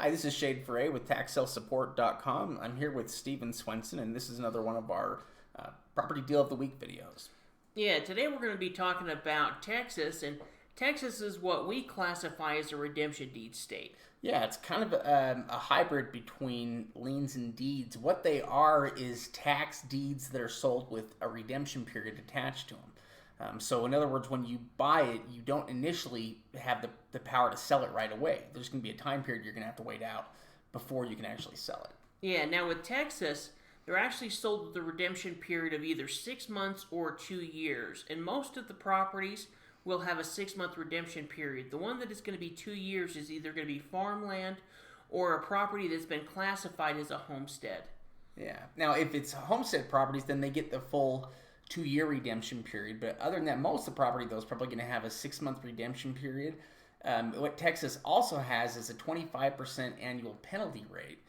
Hi, this is Shade Foray with TaxSaleSupport.com. I'm here with Steven Swenson, and this is another one of our Property Deal of the Week videos. Yeah, today we're going to be talking about Texas, and Texas is what we classify as a redemption deed state. Yeah, it's kind of a hybrid between liens and deeds. What they are is tax deeds that are sold with a redemption period attached to them. So in other words, when you buy it, you don't initially have the power to sell it right away. There's going to be a time period you're going to have to wait out before you can actually sell it. Yeah, now with Texas, they're actually sold with a redemption period of either 6 months or 2 years. And most of the properties will have a 6-month redemption period. The one that is going to be 2 years is either going to be farmland or a property that's been classified as a homestead. Yeah. Now, if it's homestead properties, then they get the full 2-year redemption period. But other than that, most of the property, though, is probably going to have a 6-month redemption period. What Texas also has is a 25% annual penalty rate.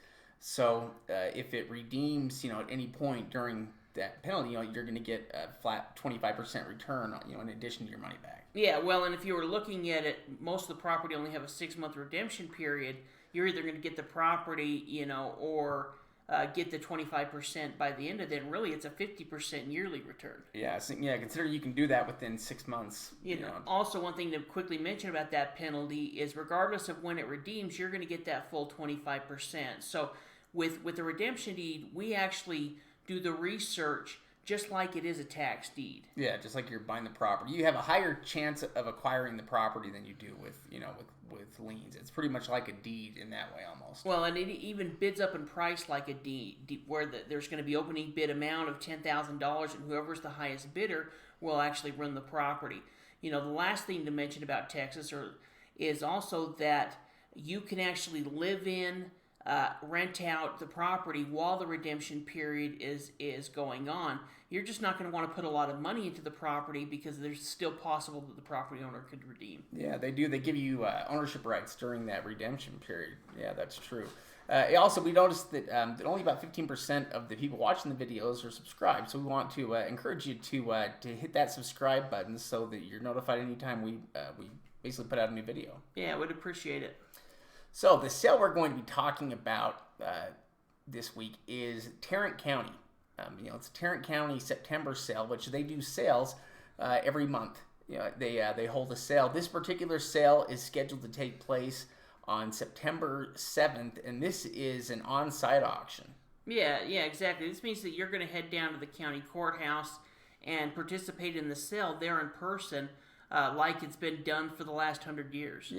So if it redeems, at any point during that penalty, you're going to get a flat 25% return, in addition to your money back. Yeah, well, and if you were looking at it, most of the property only have a 6-month redemption period. You're either going to get the property, or get the 25% by the end of it. And really, it's a 50% yearly return. Yeah, consider you can do that within 6 months. Also, one thing to quickly mention about that penalty is regardless of when it redeems, you're going to get that full 25%. So with the redemption deed, we actually do the research just like it is a tax deed. Yeah, just like you're buying the property. You have a higher chance of acquiring the property than you do with liens. It's pretty much like a deed in that way almost. Well, and it even bids up in price like a deed, where there's going to be opening bid amount of $10,000, and whoever's the highest bidder will actually run the property. The last thing to mention about Texas is also that you can actually live in, rent out the property while the redemption period is going on. You're just not going to want to put a lot of money into the property because there's still possible that the property owner could redeem. Yeah, they do. They give you ownership rights during that redemption period. Yeah, that's true. Also, we noticed that only about 15% of the people watching the videos are subscribed. So we want to encourage you to hit that subscribe button so that you're notified anytime we basically put out a new video. Yeah, I would appreciate it. So the sale we're going to be talking about this week is Tarrant County. It's Tarrant County September sale, which they do sales every month. They hold a sale. This particular sale is scheduled to take place on September 7th, and this is an on-site auction. Yeah, exactly. This means that you're going to head down to the county courthouse and participate in the sale there in person, like it's been done for the last 100 years.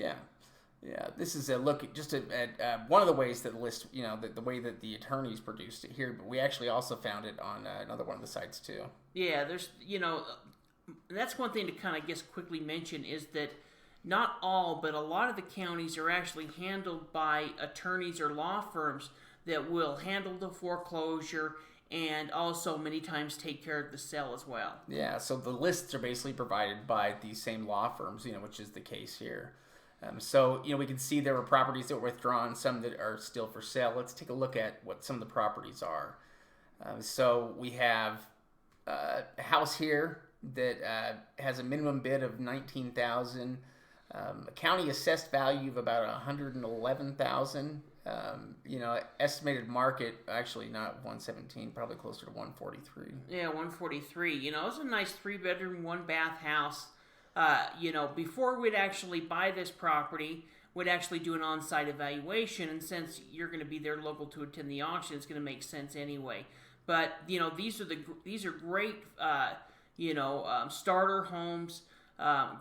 Yeah, this is a look just at one of the ways that the list, the way that the attorneys produced it here, but we actually also found it on another one of the sites too. Yeah, there's, that's one thing to kind of just quickly mention is that not all, but a lot of the counties are actually handled by attorneys or law firms that will handle the foreclosure and also many times take care of the sale as well. Yeah, so the lists are basically provided by these same law firms, which is the case here. So we can see there were properties that were withdrawn, some that are still for sale. Let's take a look at what some of the properties are. So we have a house here that has a minimum bid of $19,000, a county assessed value of about $111,000. Estimated market actually not 117, probably closer to 143. Yeah, 143. It's a nice 3-bedroom, 1-bath house. Before we'd actually buy this property, we'd actually do an on-site evaluation, and since you're going to be there local to attend the auction, it's going to make sense anyway. But these are great, starter homes.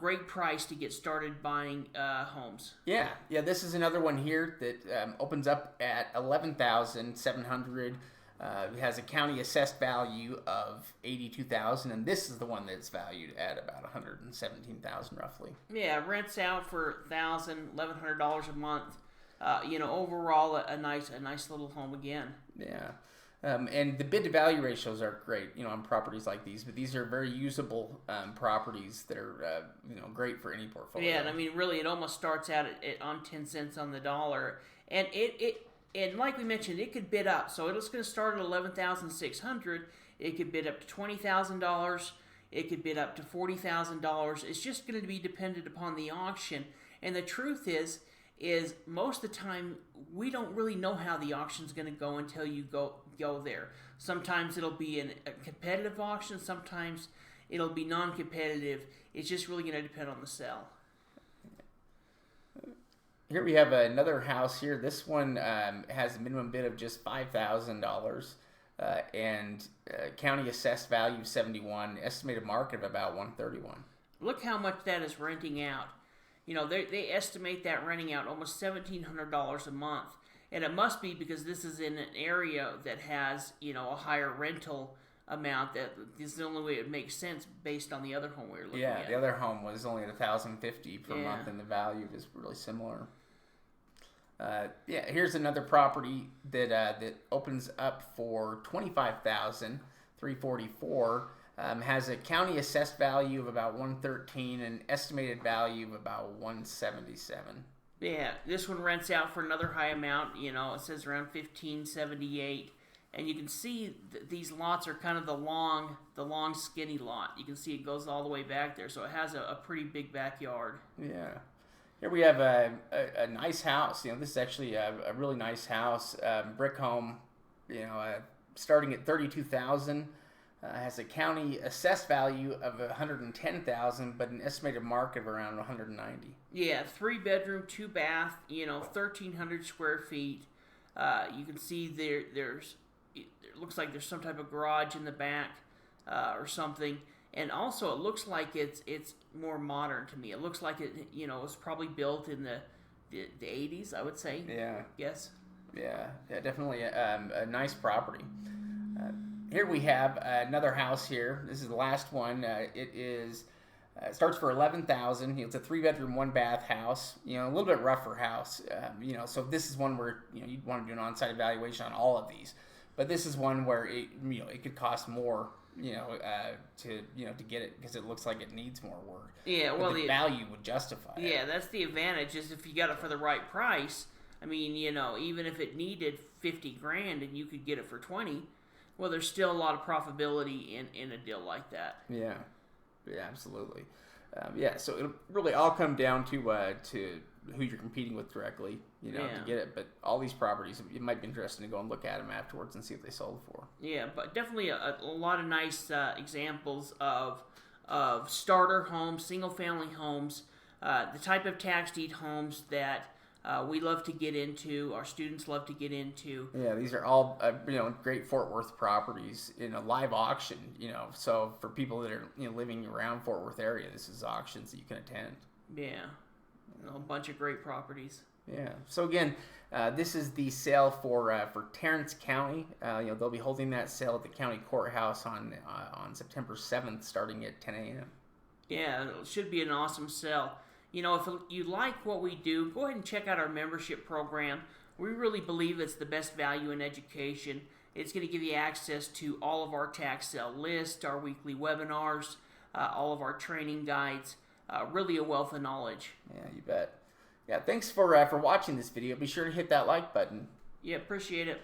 Great price to get started buying homes. Yeah. This is another one here that opens up at $11,700. It has a county assessed value of $82,000, and this is the one that's valued at about $117,000 roughly. Yeah, rents out for $1,100 a month. Overall a nice little home again. Yeah. And the bid to value ratios are great, on properties like these. But these are very usable properties that are, great for any portfolio. Yeah, and really, it almost starts out on 10 cents on the dollar, and and like we mentioned, it could bid up. So it's going to start at $11,600. It could bid up to $20,000. It could bid up to $40,000. It's just going to be dependent upon the auction. And the truth is is most of the time we don't really know how the auction's going to go until you go there. Sometimes it'll be a competitive auction, sometimes it'll be non-competitive. It's just really going to depend on the sale. Here we have another house here. This one has a minimum bid of just $5,000 and county assessed value of 71, estimated market of about 131. Look how much that is renting out. They estimate that renting out almost $1,700 a month. And it must be because this is in an area that has, a higher rental amount. That this is the only way it makes sense based on the other home we were looking at. Yeah, the other home was only at $1,050 per month, and the value is really similar. Here's another property that opens up for $25,344. Has a county assessed value of about 113 and estimated value of about 177. Yeah, this one rents out for another high amount. It says around 1578, and you can see these lots are kind of the long skinny lot. You can see it goes all the way back there, so it has a pretty big backyard. Yeah. Here we have a nice house. This is actually a really nice house, brick home. Starting at $32,000. Has a county assessed value of $110,000, but an estimated market of around $190,000. Yeah, 3-bedroom, 2-bath. 1,300 square feet. You can see there's it looks like there's some type of garage in the back or something, and also it looks like it's more modern to me. It looks like it was probably built in the 80s, I would say. Yeah. Yes. Yeah, definitely a nice property. Here we have another house here. This is the last one. It starts for $11,000. It's a 3-bedroom, 1-bath house. A little bit rougher house. So this is one where you'd want to do an on-site evaluation on all of these. But this is one where it could cost more. To get it because it looks like it needs more work. Yeah, well, the value would justify it. Yeah, that's the advantage is if you got it for the right price. I mean, even if it needed $50,000 and you could get it for $20,000. Well, there's still a lot of profitability in a deal like that. Yeah, absolutely. So it'll really all come down to who you're competing with directly, to get it. But all these properties, it might be interesting to go and look at them afterwards and see what they sold for. Yeah, but definitely a lot of nice examples of starter homes, single-family homes, the type of tax deed homes that we love to get into, our students love to get into. Yeah, these are all great Fort Worth properties in a live auction. So for people that are living around Fort Worth area, this is auctions that you can attend. Yeah, a bunch of great properties. Yeah. So again, this is the sale for Tarrant County. They'll be holding that sale at the county courthouse on September 7th, starting at 10 a.m. Yeah, it should be an awesome sale. If you like what we do, go ahead and check out our membership program. We really believe it's the best value in education. It's going to give you access to all of our tax sale lists, our weekly webinars, all of our training guides, really a wealth of knowledge. Yeah, you bet. Yeah, thanks for watching this video. Be sure to hit that like button. Yeah, appreciate it.